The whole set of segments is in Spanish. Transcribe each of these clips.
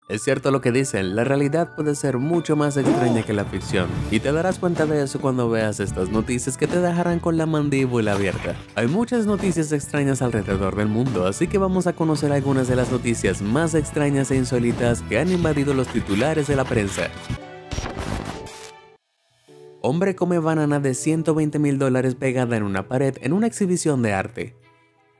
Es cierto lo que dicen, la realidad puede ser mucho más extraña que la ficción, y te darás cuenta de eso cuando veas estas noticias que te dejarán con la mandíbula abierta. Hay muchas noticias extrañas alrededor del mundo, así que vamos a conocer algunas de las noticias más extrañas e insólitas que han invadido los titulares de la prensa. Hombre come banana de $120.000 pegada en una pared en una exhibición de arte.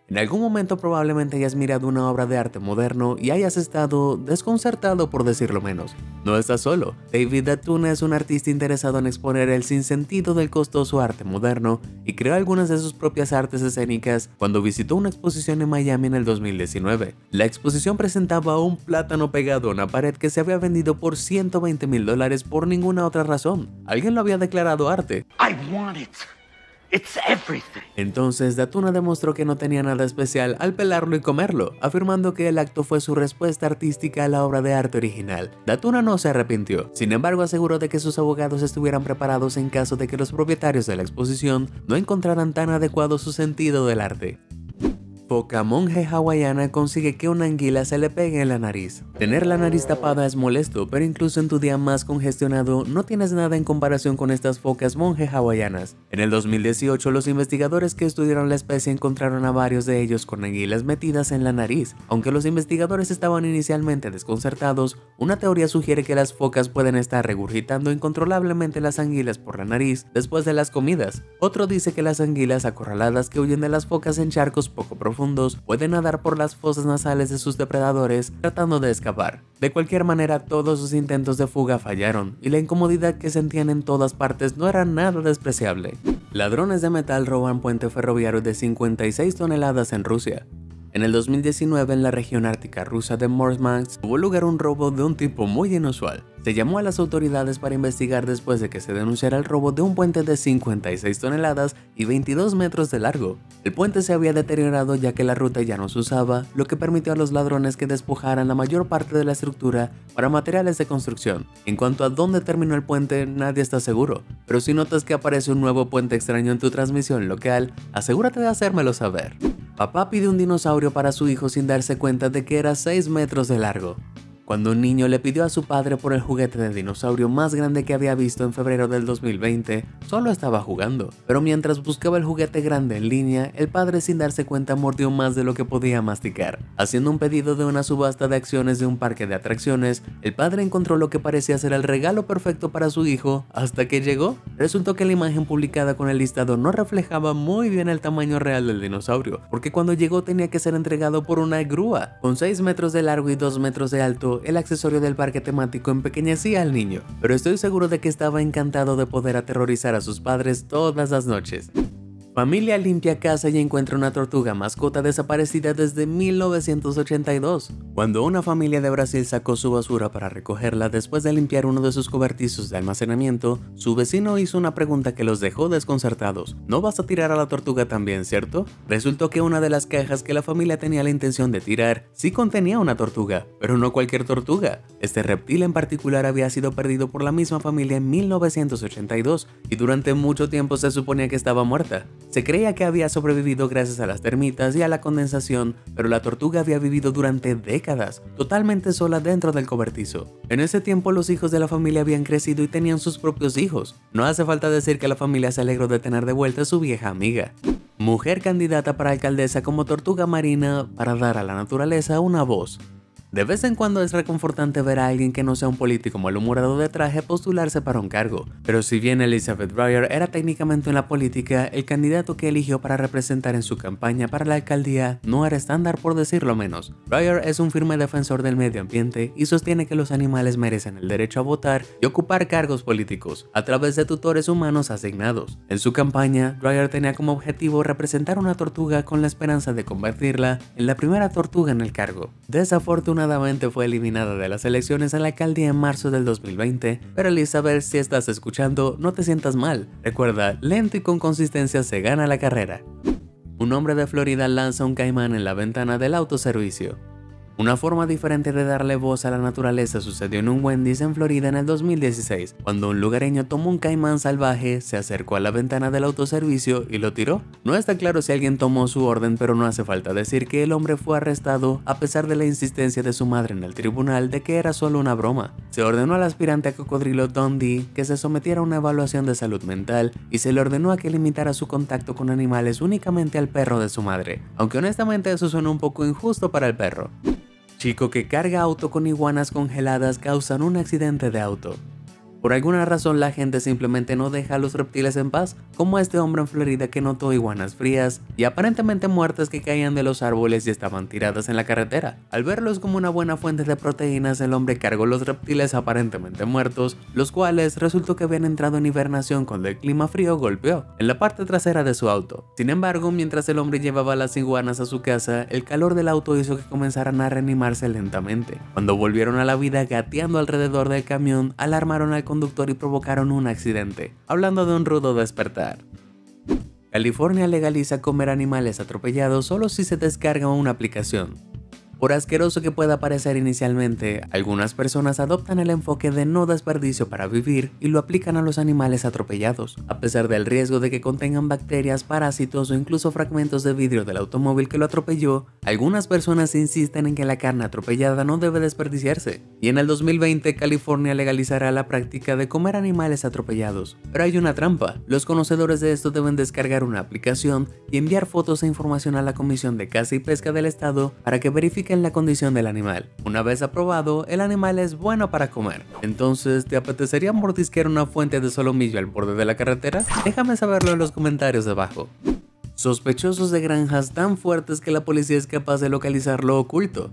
En algún momento probablemente hayas mirado una obra de arte moderno y hayas estado desconcertado, por decirlo menos. No estás solo. David Datuna es un artista interesado en exponer el sinsentido del costoso arte moderno y creó algunas de sus propias artes escénicas cuando visitó una exposición en Miami en el 2019. La exposición presentaba un plátano pegado a una pared que se había vendido por $120.000 por ninguna otra razón. Alguien lo había declarado arte. I want it. It's everything. Entonces Datuna demostró que no tenía nada especial al pelarlo y comerlo, afirmando que el acto fue su respuesta artística a la obra de arte original. Datuna no se arrepintió, sin embargo aseguró de que sus abogados estuvieran preparados en caso de que los propietarios de la exposición no encontraran tan adecuado su sentido del arte. Foca monje hawaiana consigue que una anguila se le pegue en la nariz. Tener la nariz tapada es molesto, pero incluso en tu día más congestionado no tienes nada en comparación con estas focas monje hawaianas. En el 2018, los investigadores que estudiaron la especie encontraron a varios de ellos con anguilas metidas en la nariz. Aunque los investigadores estaban inicialmente desconcertados, una teoría sugiere que las focas pueden estar regurgitando incontrolablemente las anguilas por la nariz después de las comidas. Otro dice que las anguilas acorraladas que huyen de las focas en charcos poco profundos pueden nadar por las fosas nasales de sus depredadores tratando de escapar. De cualquier manera, todos sus intentos de fuga fallaron y la incomodidad que sentían en todas partes no era nada despreciable. Ladrones de metal roban puente ferroviario de 56 toneladas en Rusia. En el 2019, en la región ártica rusa de Murmansk, tuvo lugar un robo de un tipo muy inusual. Se llamó a las autoridades para investigar después de que se denunciara el robo de un puente de 56 toneladas y 22 metros de largo. El puente se había deteriorado ya que la ruta ya no se usaba, lo que permitió a los ladrones que despojaran la mayor parte de la estructura para materiales de construcción. En cuanto a dónde terminó el puente, nadie está seguro, pero si notas que aparece un nuevo puente extraño en tu transmisión local, asegúrate de hacérmelo saber. Papá pide un dinosaurio para su hijo sin darse cuenta de que era 6 metros de largo. Cuando un niño le pidió a su padre por el juguete de dinosaurio más grande que había visto en febrero del 2020, solo estaba jugando. Pero mientras buscaba el juguete grande en línea, el padre sin darse cuenta mordió más de lo que podía masticar. Haciendo un pedido de una subasta de acciones de un parque de atracciones, el padre encontró lo que parecía ser el regalo perfecto para su hijo, hasta que llegó. Resultó que la imagen publicada con el listado no reflejaba muy bien el tamaño real del dinosaurio, porque cuando llegó tenía que ser entregado por una grúa. Con 6 metros de largo y 2 metros de alto, el accesorio del parque temático empequeñecía al niño, pero estoy seguro de que estaba encantado de poder aterrorizar a sus padres todas las noches. Familia limpia casa y encuentra una tortuga mascota desaparecida desde 1982. Cuando una familia de Brasil sacó su basura para recogerla después de limpiar uno de sus cobertizos de almacenamiento, su vecino hizo una pregunta que los dejó desconcertados. ¿No vas a tirar a la tortuga también, cierto? Resultó que una de las cajas que la familia tenía la intención de tirar sí contenía una tortuga, pero no cualquier tortuga. Este reptil en particular había sido perdido por la misma familia en 1982 y durante mucho tiempo se suponía que estaba muerta. Se creía que había sobrevivido gracias a las termitas y a la condensación, pero la tortuga había vivido durante décadas, totalmente sola dentro del cobertizo. En ese tiempo los hijos de la familia habían crecido y tenían sus propios hijos. No hace falta decir que la familia se alegró de tener de vuelta a su vieja amiga. Mujer candidata para alcaldesa como tortuga marina para dar a la naturaleza una voz. De vez en cuando es reconfortante ver a alguien que no sea un político malhumorado de traje postularse para un cargo, pero si bien Elizabeth Breyer era técnicamente en la política, el candidato que eligió para representar en su campaña para la alcaldía no era estándar, por decirlo menos. Breyer es un firme defensor del medio ambiente y sostiene que los animales merecen el derecho a votar y ocupar cargos políticos a través de tutores humanos asignados. En su campaña, Breyer tenía como objetivo representar una tortuga con la esperanza de convertirla en la primera tortuga en el cargo. Desafortunadamente fue eliminada de las elecciones a la alcaldía en marzo del 2020, pero Elizabeth, si estás escuchando, no te sientas mal. Recuerda, lento y con consistencia se gana la carrera. Un hombre de Florida lanza un caimán en la ventana del autoservicio. Una forma diferente de darle voz a la naturaleza sucedió en un Wendy's en Florida en el 2016, cuando un lugareño tomó un caimán salvaje, se acercó a la ventana del autoservicio y lo tiró. No está claro si alguien tomó su orden, pero no hace falta decir que el hombre fue arrestado a pesar de la insistencia de su madre en el tribunal de que era solo una broma. Se ordenó al aspirante a cocodrilo Dundee que se sometiera a una evaluación de salud mental y se le ordenó a que limitara su contacto con animales únicamente al perro de su madre, aunque honestamente eso suena un poco injusto para el perro. Chico que carga auto con iguanas congeladas causan un accidente de auto. Por alguna razón la gente simplemente no deja a los reptiles en paz, como este hombre en Florida que notó iguanas frías y aparentemente muertas que caían de los árboles y estaban tiradas en la carretera. Al verlos como una buena fuente de proteínas, el hombre cargó los reptiles aparentemente muertos, los cuales resultó que habían entrado en hibernación cuando el clima frío golpeó en la parte trasera de su auto. Sin embargo, mientras el hombre llevaba las iguanas a su casa, el calor del auto hizo que comenzaran a reanimarse lentamente. Cuando volvieron a la vida gateando alrededor del camión, alarmaron al conductor y provocaron un accidente, hablando de un rudo despertar. California legaliza comer animales atropellados solo si se descarga una aplicación. Por asqueroso que pueda parecer inicialmente, algunas personas adoptan el enfoque de no desperdicio para vivir y lo aplican a los animales atropellados, a pesar del riesgo de que contengan bacterias, parásitos o incluso fragmentos de vidrio del automóvil que lo atropelló. Algunas personas insisten en que la carne atropellada no debe desperdiciarse, y en el 2020 California legalizará la práctica de comer animales atropellados. Pero hay una trampa: los conocedores de esto deben descargar una aplicación y enviar fotos e información a la Comisión de Caza y Pesca del estado para que verifiquen la condición del animal. Una vez aprobado, el animal es bueno para comer. Entonces, ¿te apetecería mordisquear una fuente de solomillo al borde de la carretera? Déjame saberlo en los comentarios abajo. Sospechosos de granjas tan fuertes que la policía es capaz de localizar lo oculto.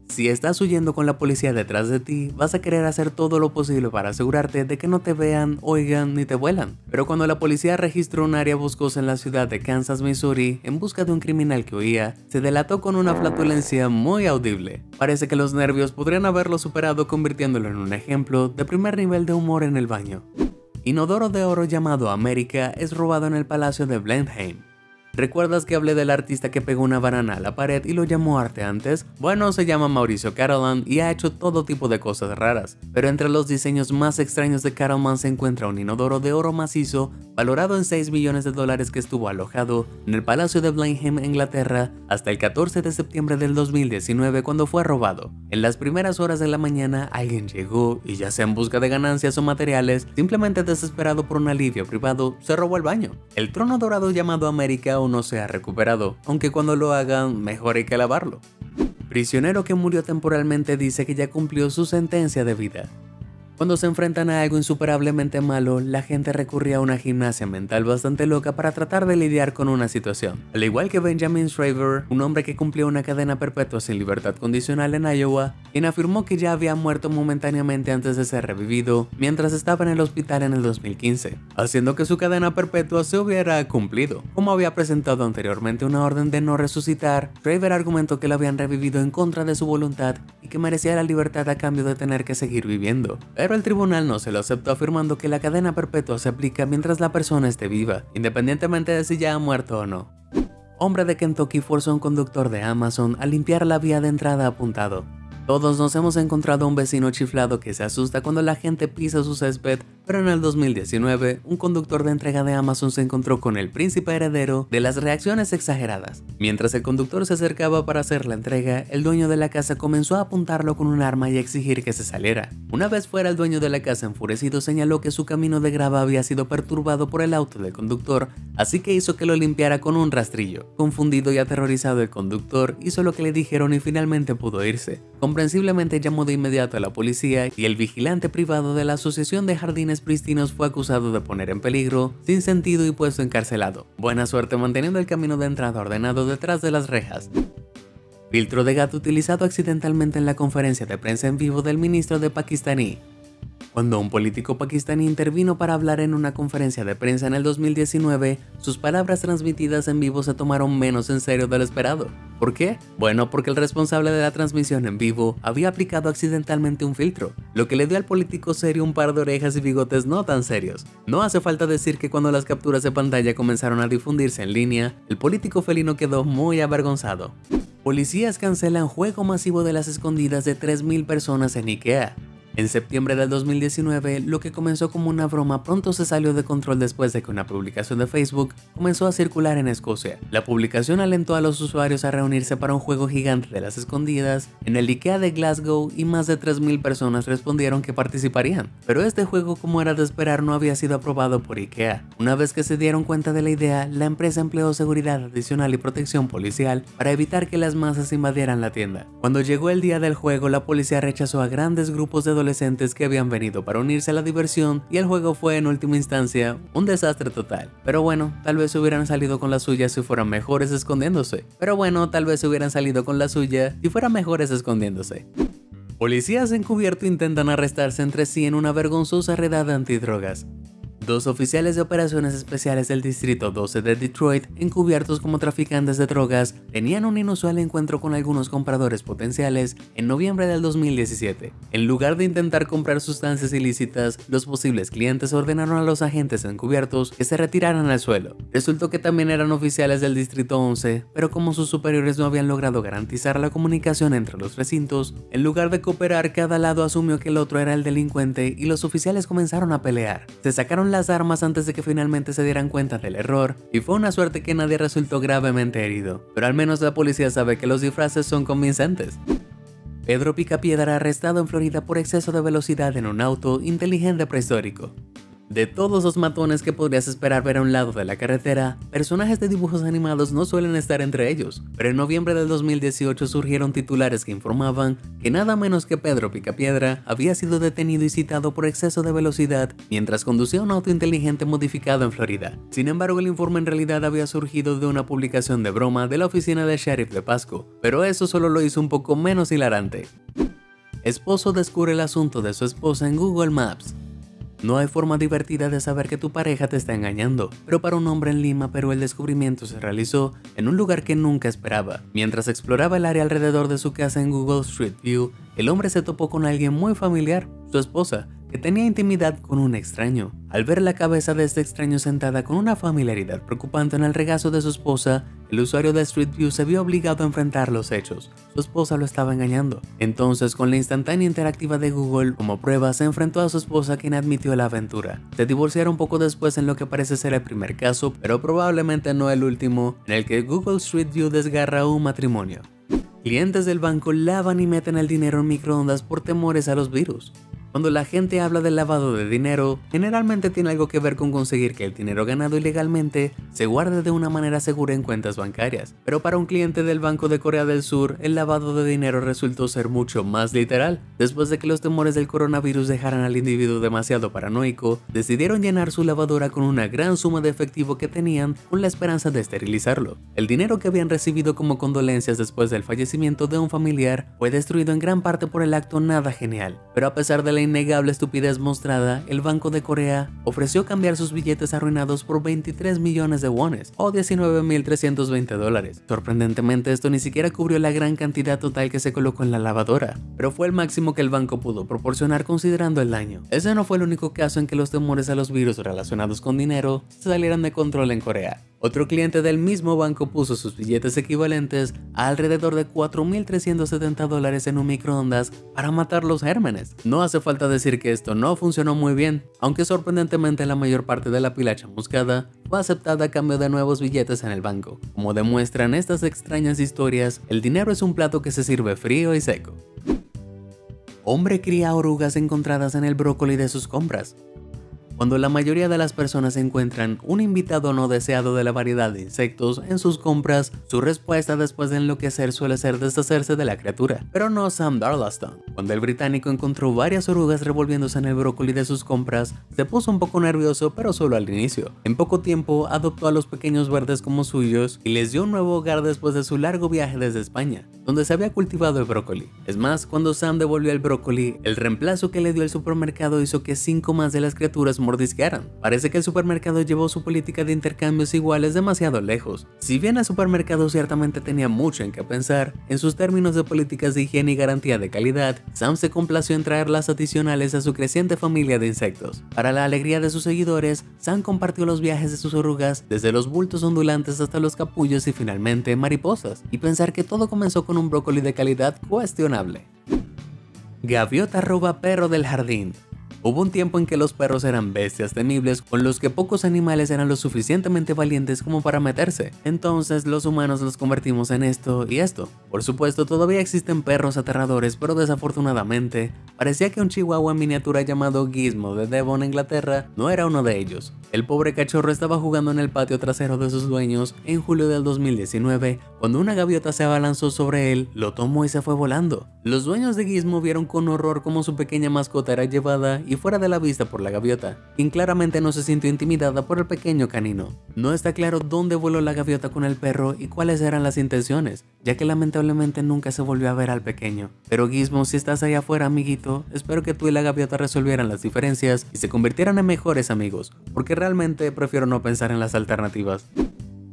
Si estás huyendo con la policía detrás de ti, vas a querer hacer todo lo posible para asegurarte de que no te vean, oigan ni te vuelan. Pero cuando la policía registró un área boscosa en la ciudad de Kansas, Missouri, en busca de un criminal que huía, se delató con una flatulencia muy audible. Parece que los nervios podrían haberlo superado, convirtiéndolo en un ejemplo de primer nivel de humor en el baño. Inodoro de oro llamado América es robado en el Palacio de Blenheim. ¿Recuerdas que hablé del artista que pegó una banana a la pared y lo llamó arte antes? Bueno, se llama Mauricio Carolan y ha hecho todo tipo de cosas raras, pero entre los diseños más extraños de Carolan se encuentra un inodoro de oro macizo valorado en $6 millones que estuvo alojado en el Palacio de Blenheim, Inglaterra, hasta el 14 de septiembre del 2019, cuando fue robado. En las primeras horas de la mañana alguien llegó y, ya sea en busca de ganancias o materiales, simplemente desesperado por un alivio privado, se robó el baño. El trono dorado llamado América aún no se ha recuperado, aunque cuando lo hagan mejor hay que lavarlo. Prisionero que murió temporalmente dice que ya cumplió su sentencia de vida. Cuando se enfrentan a algo insuperablemente malo, la gente recurría a una gimnasia mental bastante loca para tratar de lidiar con una situación. Al igual que Benjamin Shriver, un hombre que cumplió una cadena perpetua sin libertad condicional en Iowa, quien afirmó que ya había muerto momentáneamente antes de ser revivido mientras estaba en el hospital en el 2015, haciendo que su cadena perpetua se hubiera cumplido. Como había presentado anteriormente una orden de no resucitar, Shriver argumentó que lo habían revivido en contra de su voluntad y que merecía la libertad a cambio de tener que seguir viviendo. Pero el tribunal no se lo aceptó, afirmando que la cadena perpetua se aplica mientras la persona esté viva, independientemente de si ya ha muerto o no. Hombre de Kentucky forzó a un conductor de Amazon a limpiar la vía de entrada apuntado. Todos nos hemos encontrado a un vecino chiflado que se asusta cuando la gente pisa su césped, pero en el 2019, un conductor de entrega de Amazon se encontró con el príncipe heredero de las reacciones exageradas. Mientras el conductor se acercaba para hacer la entrega, el dueño de la casa comenzó a apuntarlo con un arma y a exigir que se saliera. Una vez fuera, el dueño de la casa, enfurecido, señaló que su camino de grava había sido perturbado por el auto del conductor, así que hizo que lo limpiara con un rastrillo. Confundido y aterrorizado, el conductor hizo lo que le dijeron y finalmente pudo irse. Comprensiblemente llamó de inmediato a la policía y el vigilante privado de la Asociación de Jardines Pristinos fue acusado de poner en peligro, sin sentido, y puesto encarcelado. Buena suerte manteniendo el camino de entrada ordenado detrás de las rejas. Filtro de gato utilizado accidentalmente en la conferencia de prensa en vivo del ministro de pakistaní. Cuando un político pakistaní intervino para hablar en una conferencia de prensa en el 2019, sus palabras transmitidas en vivo se tomaron menos en serio de lo esperado. ¿Por qué? Bueno, porque el responsable de la transmisión en vivo había aplicado accidentalmente un filtro, lo que le dio al político serio un par de orejas y bigotes no tan serios. No hace falta decir que cuando las capturas de pantalla comenzaron a difundirse en línea, el político felino quedó muy avergonzado. Policías cancelan juego masivo de las escondidas de 3.000 personas en IKEA. En septiembre del 2019, lo que comenzó como una broma pronto se salió de control después de que una publicación de Facebook comenzó a circular en Escocia. La publicación alentó a los usuarios a reunirse para un juego gigante de las escondidas en el IKEA de Glasgow y más de 3.000 personas respondieron que participarían. Pero este juego, como era de esperar, no había sido aprobado por IKEA. Una vez que se dieron cuenta de la idea, la empresa empleó seguridad adicional y protección policial para evitar que las masas invadieran la tienda. Cuando llegó el día del juego, la policía rechazó a grandes grupos de adolescentes que habían venido para unirse a la diversión y el juego fue en última instancia un desastre total. Pero bueno, tal vez hubieran salido con la suya si fueran mejores escondiéndose. Policías encubierto intentan arrestarse entre sí en una vergonzosa redada antidrogas. Dos oficiales de operaciones especiales del Distrito 12 de Detroit, encubiertos como traficantes de drogas, tenían un inusual encuentro con algunos compradores potenciales en noviembre del 2017. En lugar de intentar comprar sustancias ilícitas, los posibles clientes ordenaron a los agentes encubiertos que se retiraran al suelo. Resultó que también eran oficiales del Distrito 11, pero como sus superiores no habían logrado garantizar la comunicación entre los recintos, en lugar de cooperar, cada lado asumió que el otro era el delincuente y los oficiales comenzaron a pelear. Se sacaron las armas antes de que finalmente se dieran cuenta del error, y fue una suerte que nadie resultó gravemente herido, pero al menos la policía sabe que los disfraces son convincentes. Pedro Picapiedra arrestado en Florida por exceso de velocidad en un auto inteligente prehistórico. De todos los matones que podrías esperar ver a un lado de la carretera, personajes de dibujos animados no suelen estar entre ellos, pero en noviembre del 2018 surgieron titulares que informaban que nada menos que Pedro Picapiedra había sido detenido y citado por exceso de velocidad mientras conducía un auto inteligente modificado en Florida. Sin embargo, el informe en realidad había surgido de una publicación de broma de la oficina del sheriff de Pasco, pero eso solo lo hizo un poco menos hilarante. Esposo descubre el asunto de su esposa en Google Maps. No hay forma divertida de saber que tu pareja te está engañando, pero para un hombre en Lima, Perú, el descubrimiento se realizó en un lugar que nunca esperaba. Mientras exploraba el área alrededor de su casa en Google Street View, el hombre se topó con alguien muy familiar, su esposa, que tenía intimidad con un extraño. Al ver la cabeza de este extraño sentada con una familiaridad preocupante en el regazo de su esposa, el usuario de Street View se vio obligado a enfrentar los hechos. Su esposa lo estaba engañando. Entonces, con la instantánea interactiva de Google como prueba, se enfrentó a su esposa, quien admitió la aventura. Se divorciaron poco después en lo que parece ser el primer caso, pero probablemente no el último, en el que Google Street View desgarra un matrimonio. Clientes del banco lavan y meten el dinero en microondas por temores a los virus. Cuando la gente habla del lavado de dinero, generalmente tiene algo que ver con conseguir que el dinero ganado ilegalmente se guarde de una manera segura en cuentas bancarias. Pero para un cliente del Banco de Corea del Sur, el lavado de dinero resultó ser mucho más literal. Después de que los temores del coronavirus dejaran al individuo demasiado paranoico, decidieron llenar su lavadora con una gran suma de efectivo que tenían con la esperanza de esterilizarlo. El dinero que habían recibido como condolencias después del fallecimiento de un familiar fue destruido en gran parte por el acto nada genial. Pero a pesar de la innegable estupidez mostrada, el Banco de Corea ofreció cambiar sus billetes arruinados por 23 millones de wones o $19.320. Sorprendentemente, esto ni siquiera cubrió la gran cantidad total que se colocó en la lavadora, pero fue el máximo que el banco pudo proporcionar considerando el daño. Ese no fue el único caso en que los temores a los virus relacionados con dinero se salieron de control en Corea. Otro cliente del mismo banco puso sus billetes equivalentes a alrededor de $4.370 en un microondas para matar los gérmenes. No hace falta decir que esto no funcionó muy bien, aunque sorprendentemente la mayor parte de la pila chamuscada fue aceptada a cambio de nuevos billetes en el banco. Como demuestran estas extrañas historias, el dinero es un plato que se sirve frío y seco. Hombre cría orugas encontradas en el brócoli de sus compras. Cuando la mayoría de las personas encuentran un invitado no deseado de la variedad de insectos en sus compras, su respuesta después de enloquecer suele ser deshacerse de la criatura. Pero no Sam Darlaston. Cuando el británico encontró varias orugas revolviéndose en el brócoli de sus compras, se puso un poco nervioso, pero solo al inicio. En poco tiempo adoptó a los pequeños verdes como suyos y les dio un nuevo hogar después de su largo viaje desde España. donde se había cultivado el brócoli. Es más, cuando Sam devolvió el brócoli, el reemplazo que le dio el supermercado hizo que 5 más de las criaturas mordisquearan. Parece que el supermercado llevó su política de intercambios iguales demasiado lejos. Si bien el supermercado ciertamente tenía mucho en qué pensar, en sus términos de políticas de higiene y garantía de calidad, Sam se complació en traerlas adicionales a su creciente familia de insectos. Para la alegría de sus seguidores, Sam compartió los viajes de sus orugas, desde los bultos ondulantes hasta los capullos y finalmente mariposas, y pensar que todo comenzó con un brócoli de calidad cuestionable. Gaviota roba perro del jardín. Hubo un tiempo en que los perros eran bestias temibles con los que pocos animales eran lo suficientemente valientes como para meterse. Entonces los humanos los convertimos en esto y esto. Por supuesto, todavía existen perros aterradores, pero desafortunadamente parecía que un chihuahua en miniatura llamado Gizmo de Devon, Inglaterra, no era uno de ellos. El pobre cachorro estaba jugando en el patio trasero de sus dueños en julio del 2019 cuando una gaviota se abalanzó sobre él, lo tomó y se fue volando. Los dueños de Gizmo vieron con horror cómo su pequeña mascota era llevada y fuera de la vista por la gaviota, quien claramente no se sintió intimidada por el pequeño canino. No está claro dónde voló la gaviota con el perro y cuáles eran las intenciones, ya que lamentablemente nunca se volvió a ver al pequeño. Pero Gizmo, si estás allá afuera, amiguito, espero que tú y la gaviota resolvieran las diferencias y se convirtieran en mejores amigos, porque realmente prefiero no pensar en las alternativas.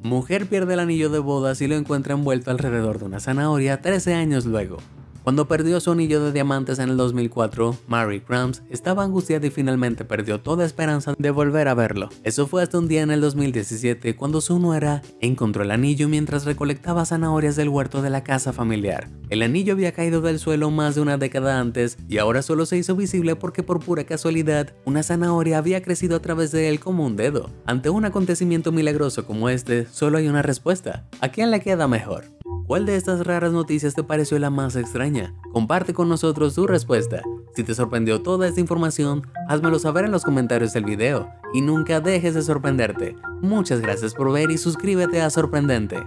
Mujer pierde el anillo de bodas y lo encuentra envuelto alrededor de una zanahoria 13 años luego. Cuando perdió su anillo de diamantes en el 2004, Mary Grams estaba angustiada y finalmente perdió toda esperanza de volver a verlo. Eso fue hasta un día en el 2017 cuando su nuera encontró el anillo mientras recolectaba zanahorias del huerto de la casa familiar. El anillo había caído del suelo más de una década antes y ahora solo se hizo visible porque por pura casualidad una zanahoria había crecido a través de él como un dedo. Ante un acontecimiento milagroso como este, solo hay una respuesta. ¿A quién le queda mejor? ¿Cuál de estas raras noticias te pareció la más extraña? Comparte con nosotros tu respuesta. Si te sorprendió toda esta información, házmelo saber en los comentarios del video y nunca dejes de sorprenderte. Muchas gracias por ver y suscríbete a Sorprendente.